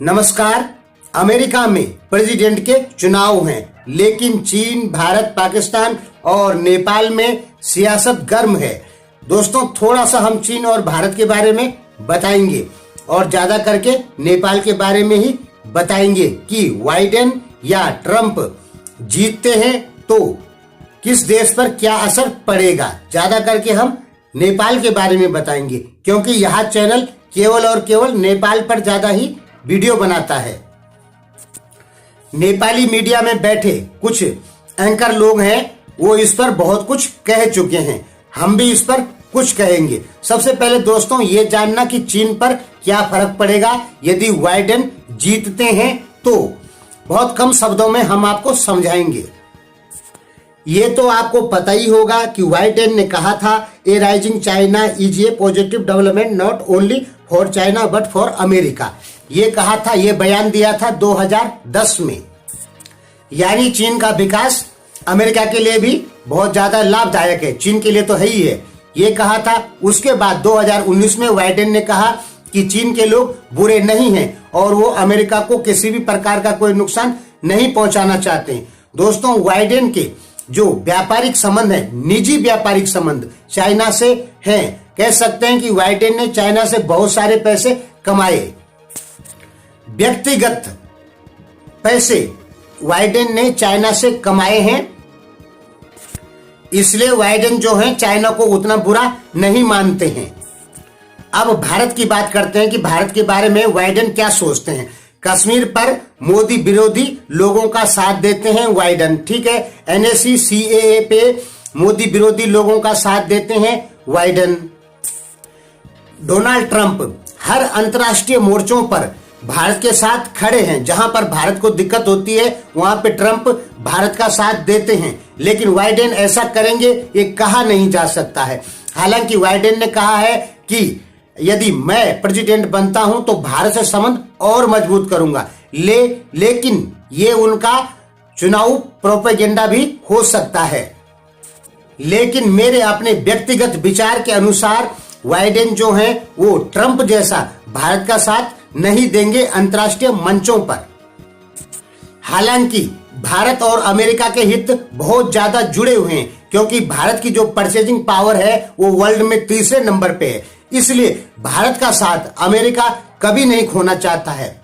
नमस्कार। अमेरिका में प्रेसिडेंट के चुनाव हैं, लेकिन चीन, भारत, पाकिस्तान और नेपाल में सियासत गर्म है। दोस्तों, थोड़ा सा हम चीन और भारत के बारे में बताएंगे और ज्यादा करके नेपाल के बारे में ही बताएंगे कि बाइडेन या ट्रंप जीतते हैं तो किस देश पर क्या असर पड़ेगा। ज्यादा करके हम नेपाल के बारे में बताएंगे, क्योंकि यह चैनल केवल और केवल नेपाल पर ज्यादा ही वीडियो बनाता है। नेपाली मीडिया में बैठे कुछ एंकर लोग हैं, वो इस पर बहुत कुछ कह चुके हैं। हम भी इस पर कुछ कहेंगे। सबसे पहले दोस्तों, ये जानना कि चीन पर क्या फर्क पड़ेगा यदि बाइडेन जीतते हैं, तो बहुत कम शब्दों में हम आपको समझाएंगे। ये तो आपको पता ही होगा कि बाइडेन ने कहा था, a rising China is a positive development not only for China but for America. ये कहा था, ये बयान दिया था 2010 में। यानी चीन का विकास अमेरिका के लिए भी बहुत ज्यादा लाभदायक है, चीन के लिए तो है ही है, ये कहा था। उसके बाद 2019 में बाइडेन ने कहा कि चीन के लोग बुरे नहीं हैं और वो अमेरिका को किसी भी प्रकार का कोई नुकसान नहीं पहुंचाना चाहते हैं। दोस्तों, बाइडेन के जो व्यापारिक संबंध है, निजी व्यापारिक संबंध चाइना से हैं। कह सकते हैं कि बाइडेन ने चाइना से बहुत सारे पैसे कमाए। व्यक्तिगत पैसे बाइडेन ने चाइना से कमाए हैं, इसलिए बाइडेन जो है चाइना को उतना बुरा नहीं मानते हैं। अब भारत की बात करते हैं कि भारत के बारे में बाइडेन क्या सोचते हैं। कश्मीर पर मोदी विरोधी लोगों का साथ देते हैं बाइडेन, ठीक है। एनएससी सीएए पे मोदी विरोधी लोगों का साथ देते हैं बाइडेन। डोनाल्ड ट्रंप हर अंतर्राष्ट्रीय मोर्चों पर भारत के साथ खड़े हैं। जहां पर भारत को दिक्कत होती है वहां पे ट्रंप भारत का साथ देते हैं, लेकिन बाइडेन ऐसा करेंगे ये कहा नहीं जा सकता है। हालांकि बाइडेन ने कहा है कि यदि मैं प्रेसिडेंट बनता हूं तो भारत से संबंध और मजबूत करूंगा। लेकिन ये उनका चुनाव प्रोपेगेंडा भी हो सकता है। लेकिन मेरे अपने व्यक्तिगत विचार के अनुसार बाइडेन जो है वो ट्रंप जैसा भारत का साथ नहीं देंगे अंतर्राष्ट्रीय मंचों पर। हालांकि भारत और अमेरिका के हित बहुत ज्यादा जुड़े हुए हैं, क्योंकि भारत की जो परचेजिंग पावर है वो वर्ल्ड में तीसरे नंबर पे है। इसलिए भारत का साथ अमेरिका कभी नहीं खोना चाहता है।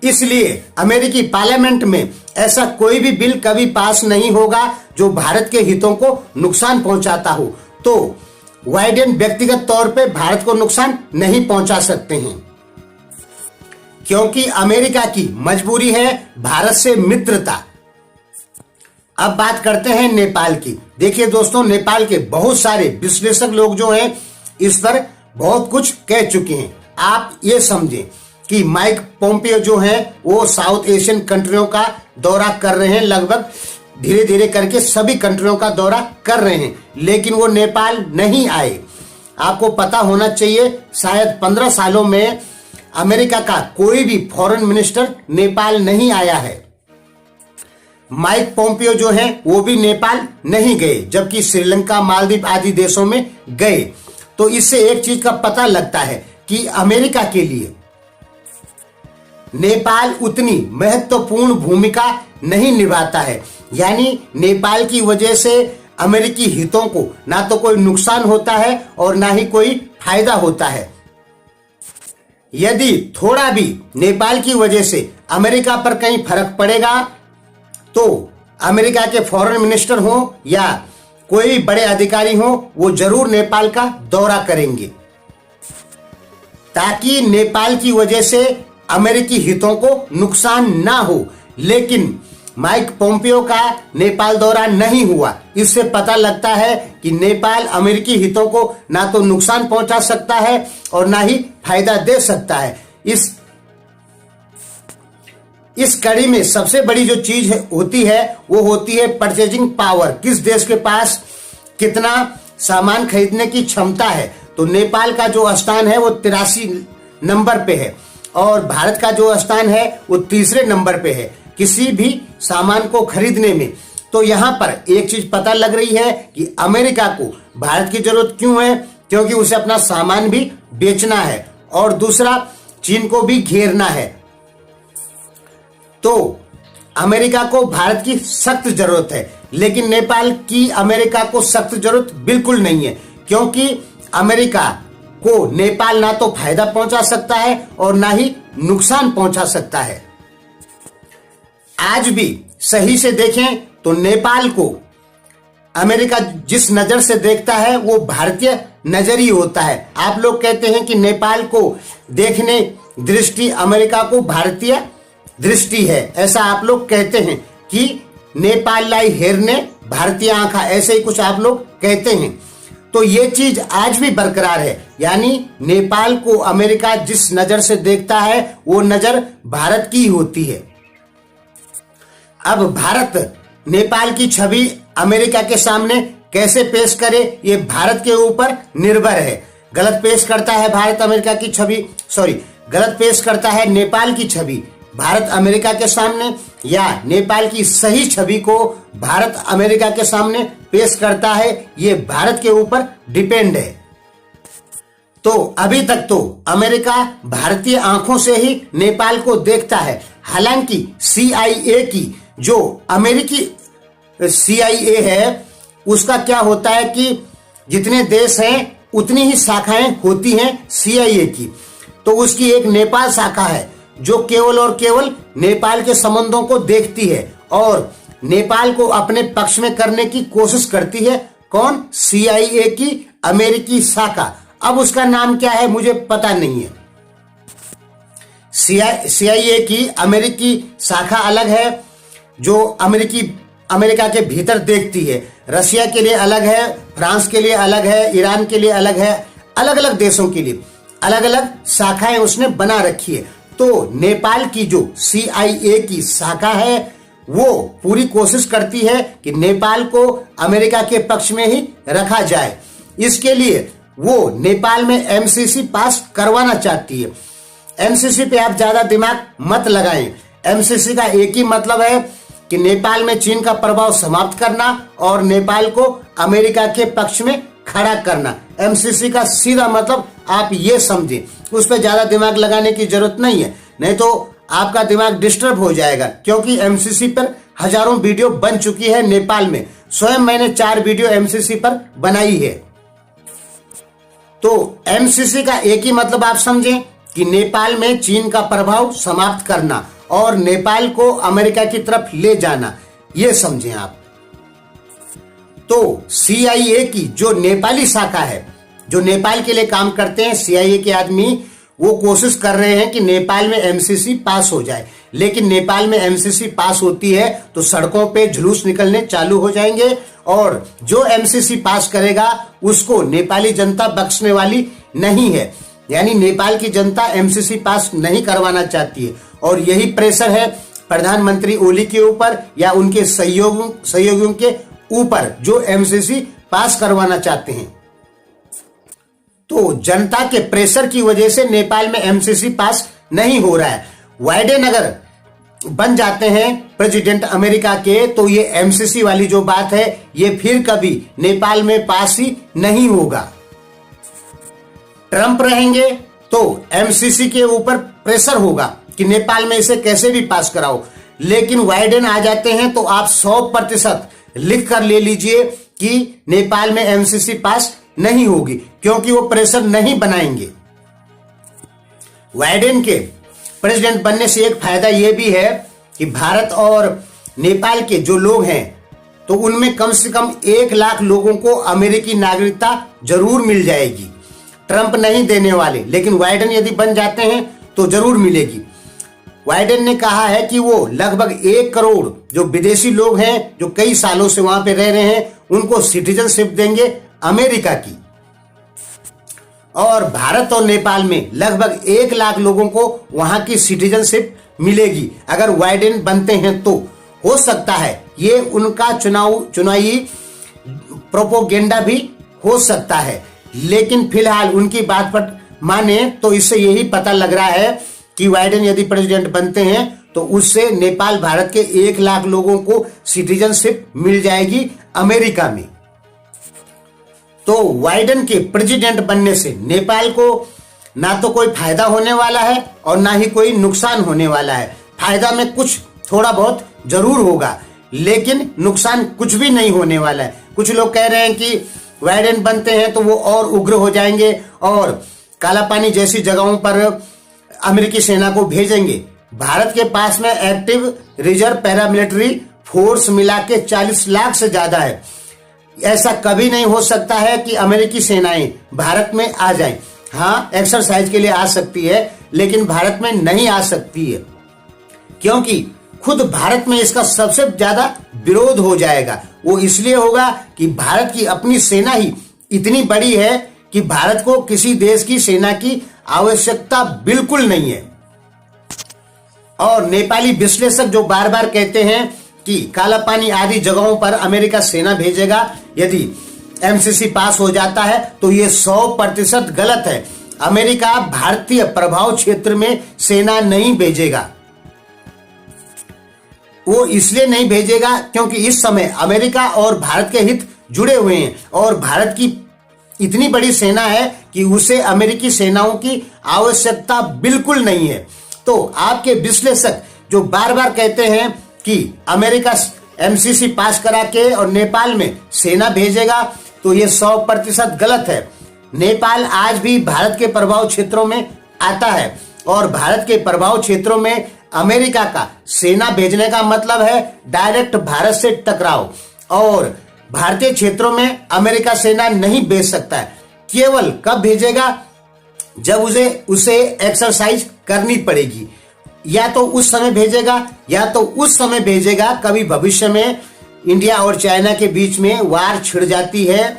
इसलिए अमेरिकी पार्लियामेंट में ऐसा कोई भी बिल कभी पास नहीं होगा जो भारत के हितों को नुकसान पहुंचाता हो। तो बाइडेन व्यक्तिगत तौर पे भारत को नुकसान नहीं पहुंचा सकते हैं, क्योंकि अमेरिका की मजबूरी है भारत से मित्रता। अब बात करते हैं नेपाल की। देखिए दोस्तों, नेपाल के बहुत सारे विश्लेषक लोग जो हैं इस पर बहुत कुछ कह चुके हैं। आप ये समझें कि माइक पोम्पियो जो है वो साउथ एशियन कंट्रियों का दौरा कर रहे हैं, लगभग धीरे धीरे करके सभी कंट्रियों का दौरा कर रहे हैं, लेकिन वो नेपाल नहीं आए। आपको पता होना चाहिए, शायद 15 सालों में अमेरिका का कोई भी फॉरेन मिनिस्टर नेपाल नहीं आया है। माइक पोम्पियो जो है वो भी नेपाल नहीं गए, जबकि श्रीलंका, मालदीव आदि देशों में गए। तो इससे एक चीज का पता लगता है कि अमेरिका के लिए नेपाल उतनी महत्वपूर्ण भूमिका नहीं निभाता है। यानी नेपाल की वजह से अमेरिकी हितों को ना तो कोई नुकसान होता है और ना ही कोई फायदा होता है। यदि थोड़ा भी नेपाल की वजह से अमेरिका पर कहीं फर्क पड़ेगा तो अमेरिका के फॉरेन मिनिस्टर हो या कोई बड़े अधिकारी हो, वो जरूर नेपाल का दौरा करेंगे, ताकि नेपाल की वजह से अमेरिकी हितों को नुकसान ना हो। लेकिन माइक पोम्पियो का नेपाल दौरा नहीं हुआ। इससे पता लगता है कि नेपाल अमेरिकी हितों को ना तो नुकसान पहुंचा सकता है और ना ही फायदा दे सकता है। इस कड़ी में सबसे बड़ी जो चीज होती है वो होती है परचेजिंग पावर। किस देश के पास कितना सामान खरीदने की क्षमता है। तो नेपाल का जो स्थान है वो 83 नंबर पे है और भारत का जो स्थान है वो तीसरे नंबर पे है किसी भी सामान को खरीदने में। तो यहाँ पर एक चीज पता लग रही है कि अमेरिका को भारत की जरूरत क्यों है, क्योंकि उसे अपना सामान भी बेचना है। और दूसरा, चीन को भी घेरना है। तो अमेरिका को भारत की सख्त जरूरत है, लेकिन नेपाल की अमेरिका को सख्त जरूरत बिल्कुल नहीं है, क्योंकि अमेरिका को नेपाल ना तो फायदा पहुंचा सकता है और ना ही नुकसान पहुंचा सकता है। आज भी सही से देखें तो नेपाल को अमेरिका जिस नजर से देखता है वो भारतीय नजर ही होता है। आप लोग कहते हैं कि नेपाल को देखने दृष्टि अमेरिका को भारतीय दृष्टि है, ऐसा आप लोग कहते हैं कि नेपाल लाई हेरने भारतीय आंखा, ऐसे ही कुछ आप लोग कहते हैं। तो ये चीज आज भी बरकरार है, यानी नेपाल को अमेरिका जिस नजर से देखता है वो नजर भारत की होती है। अब भारत नेपाल की छवि अमेरिका के सामने कैसे पेश करे ये भारत के ऊपर निर्भर है। गलत पेश करता है भारत अमेरिका की छवि, गलत पेश करता है नेपाल की छवि भारत अमेरिका के सामने, या नेपाल की सही छवि को भारत अमेरिका के सामने पेश करता है, ये भारत के ऊपर डिपेंड है। तो अभी तक तो अमेरिका भारतीय आंखों से ही नेपाल को देखता है। हालांकि CIA की जो अमेरिकी CIA है उसका क्या होता है कि जितने देश हैं उतनी ही शाखाएं होती हैं CIA की। तो उसकी एक नेपाल शाखा है जो केवल और केवल नेपाल के संबंधों को देखती है और नेपाल को अपने पक्ष में करने की कोशिश करती है। कौन? CIA की अमेरिकी शाखा। अब उसका नाम क्या है मुझे पता नहीं है। CIA की अमेरिकी शाखा अलग है जो अमेरिका के भीतर देखती है। रशिया के लिए अलग है, फ्रांस के लिए अलग है, ईरान के लिए अलग है, अलग अलग देशों के लिए अलग अलग शाखाएं उसने बना रखी है। तो नेपाल की जो CIA की शाखा है वो पूरी कोशिश करती है कि नेपाल को अमेरिका के पक्ष में ही रखा जाए। इसके लिए वो नेपाल में MCC पास करवाना चाहती है। MCC पे आप ज्यादा दिमाग मत लगाएं। MCC का एक ही मतलब है कि नेपाल में चीन का प्रभाव समाप्त करना और नेपाल को अमेरिका के पक्ष में खड़ा करना। MCC का सीधा मतलब आप ये समझें, उस पर ज्यादा दिमाग लगाने की जरूरत नहीं है, नहीं तो आपका दिमाग डिस्टर्ब हो जाएगा। क्योंकि MCC पर हजारों वीडियो बन चुकी है नेपाल में, स्वयं मैंने 4 वीडियो MCC पर बनाई है। तो MCC का एक ही मतलब आप समझें कि नेपाल में चीन का प्रभाव समाप्त करना और नेपाल को अमेरिका की तरफ ले जाना, ये समझें आप। तो CIA की जो नेपाली शाखा है, जो नेपाल के लिए काम करते हैं CIA के आदमी, वो कोशिश कर रहे हैं कि नेपाल में MCC पास हो जाए। लेकिन नेपाल में MCC पास होती है तो सड़कों पे जुलूस निकलने चालू हो जाएंगे और जो MCC पास करेगा उसको नेपाली जनता बख्शने वाली नहीं है। यानी नेपाल की जनता MCC पास नहीं करवाना चाहती है और यही प्रेशर है प्रधानमंत्री ओली के ऊपर या उनके सहयोगियों के ऊपर जो MCC पास करवाना चाहते हैं। तो जनता के प्रेशर की वजह से नेपाल में MCC पास नहीं हो रहा है। बाइडेन अगर बन जाते हैं प्रेसिडेंट अमेरिका के तो ये MCC वाली जो बात है ये फिर कभी नेपाल में पास ही नहीं होगा। ट्रंप रहेंगे तो MCC के ऊपर प्रेशर होगा कि नेपाल में इसे कैसे भी पास कराओ। लेकिन बाइडेन आ जाते हैं तो आप 100% लिख कर ले लीजिए कि नेपाल में MCC पास नहीं होगी, क्योंकि वो प्रेशर नहीं बनाएंगे। बाइडेन के प्रेसिडेंट बनने से एक फायदा यह भी है कि भारत और नेपाल के जो लोग हैं तो उनमें कम से कम 1 लाख लोगों को अमेरिकी नागरिकता जरूर मिल जाएगी। ट्रंप नहीं देने वाले, लेकिन बाइडेन यदि बन जाते हैं तो जरूर मिलेगी। बाइडेन ने कहा है कि वो लगभग 1 करोड़ जो विदेशी लोग हैं जो कई सालों से वहां पे रह रहे हैं उनको सिटीजनशिप देंगे अमेरिका की, और भारत और नेपाल में लगभग 1 लाख लोगों को वहां की सिटीजनशिप मिलेगी अगर बाइडेन बनते हैं। तो हो सकता है ये उनका चुनावी प्रोपोगेंडा भी हो सकता है, लेकिन फिलहाल उनकी बात पर माने तो इससे यही पता लग रहा है कि बाइडेन यदि प्रेसिडेंट बनते हैं तो उससे नेपाल भारत के 1 लाख लोगों को सिटीजनशिप मिल जाएगी अमेरिका में। तो बाइडेन के प्रेसिडेंट बनने से नेपाल को ना तो कोई फायदा होने वाला है और ना ही कोई नुकसान होने वाला है। फायदा में कुछ थोड़ा बहुत जरूर होगा, लेकिन नुकसान कुछ भी नहीं होने वाला है। कुछ लोग कह रहे हैं कि वायडेन बनते हैं तो वो और उग्र हो जाएंगे और काला पानी जैसी जगहों पर अमेरिकी सेना को भेजेंगे। भारत के पास में एक्टिव रिजर्व पैरामिलिट्री फोर्स मिला के 40 लाख से ज्यादा है। ऐसा कभी नहीं हो सकता है कि अमेरिकी सेनाएं भारत में आ जाएं। हाँ, एक्सरसाइज के लिए आ सकती है, लेकिन भारत में नहीं आ सकती है, क्योंकि खुद भारत में इसका सबसे ज्यादा विरोध हो जाएगा। वो इसलिए होगा कि भारत की अपनी सेना ही इतनी बड़ी है कि भारत को किसी देश की सेना की आवश्यकता बिल्कुल नहीं है। और नेपाली विश्लेषक जो बार बार कहते हैं कि काला पानी आदि जगहों पर अमेरिका सेना भेजेगा यदि एमसीसी पास हो जाता है, तो ये 100% गलत है। अमेरिका भारतीय प्रभाव क्षेत्र में सेना नहीं भेजेगा। वो इसलिए नहीं भेजेगा क्योंकि इस समय अमेरिका और भारत के हित जुड़े हुए हैं और भारत की इतनी बड़ी सेना है कि उसे अमेरिकी सेनाओं की आवश्यकता बिल्कुल नहीं है। तो आपके विश्लेषक जो बार बार कहते हैं कि अमेरिका एमसीसी पास करा के और नेपाल में सेना भेजेगा, तो ये 100% गलत है। नेपाल आज भी भारत के प्रभाव क्षेत्रों में आता है और भारत के प्रभाव क्षेत्रों में अमेरिका का सेना भेजने का मतलब है डायरेक्ट भारत से टकराव, और भारतीय क्षेत्रों में अमेरिका सेना नहीं भेज सकता है। केवल कब भेजेगा? जब उसे एक्सरसाइज करनी पड़ेगी। या तो उस समय भेजेगा या तो उस समय भेजेगा कभी भविष्य में इंडिया और चाइना के बीच में वार छिड़ जाती है,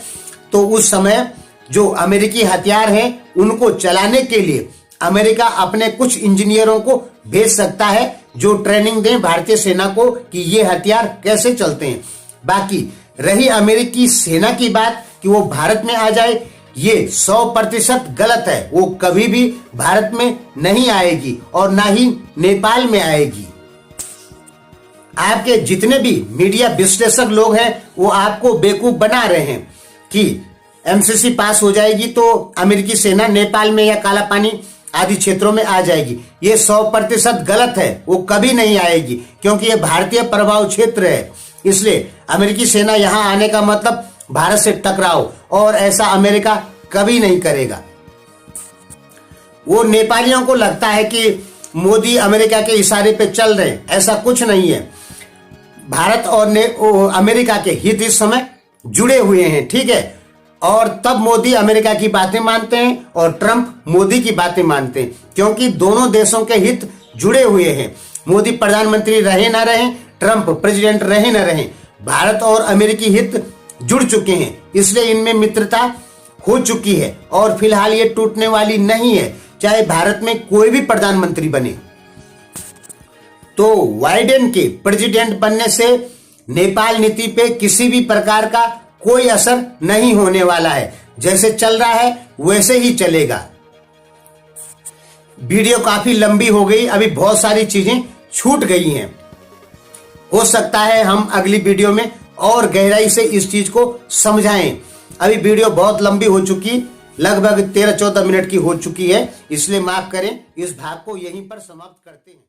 तो उस समय जो अमेरिकी हथियार हैं उनको चलाने के लिए अमेरिका अपने कुछ इंजीनियरों को भेज सकता है जो ट्रेनिंग दें भारतीय सेना को कि ये हथियार कैसे चलते हैं। बाकी रही अमेरिकी सेना की बात कि वो भारत में आ जाए, ये 100% गलत है। वो कभी भी भारत में नहीं आएगी और ना ही नेपाल में आएगी। आपके जितने भी मीडिया विश्लेषक लोग हैं वो आपको बेवकूफ बना रहे हैं कि एमसीसी पास हो जाएगी तो अमेरिकी सेना नेपाल में या काला पानी आदि क्षेत्रों में आ जाएगी। ये 100% गलत है। वो कभी नहीं आएगी क्योंकि ये भारतीय प्रभाव क्षेत्र है। इसलिए अमेरिकी सेना यहां आने का मतलब भारत से टकराओ, और ऐसा अमेरिका कभी नहीं करेगा। वो नेपालियों को लगता है कि मोदी अमेरिका के इशारे पे चल रहे हैं, ऐसा कुछ नहीं है। भारत और अमेरिका के हित इस समय जुड़े हुए हैं, ठीक है। और तब मोदी अमेरिका की बातें मानते हैं और ट्रंप मोदी की बातें मानते हैं, क्योंकि दोनों देशों के हित जुड़े हुए हैं। मोदी प्रधानमंत्री रहे ना रहे, ट्रंप प्रेसिडेंट रहे ना रहे, भारत और अमेरिकी हित जुड़ चुके हैं। इसलिए इनमें मित्रता हो चुकी है और फिलहाल ये टूटने वाली नहीं है, चाहे भारत में कोई भी प्रधानमंत्री बने। तो वाइडेन के प्रेसिडेंट बनने से नेपाल नीति पे किसी भी प्रकार का कोई असर नहीं होने वाला है। जैसे चल रहा है वैसे ही चलेगा। वीडियो काफी लंबी हो गई, अभी बहुत सारी चीजें छूट गई हैं। हो सकता है हम अगली वीडियो में और गहराई से इस चीज को समझाएं। अभी वीडियो बहुत लंबी हो चुकी, लगभग 13-14 मिनट की हो चुकी है, इसलिए माफ करें। इस भाग को यहीं पर समाप्त करते हैं।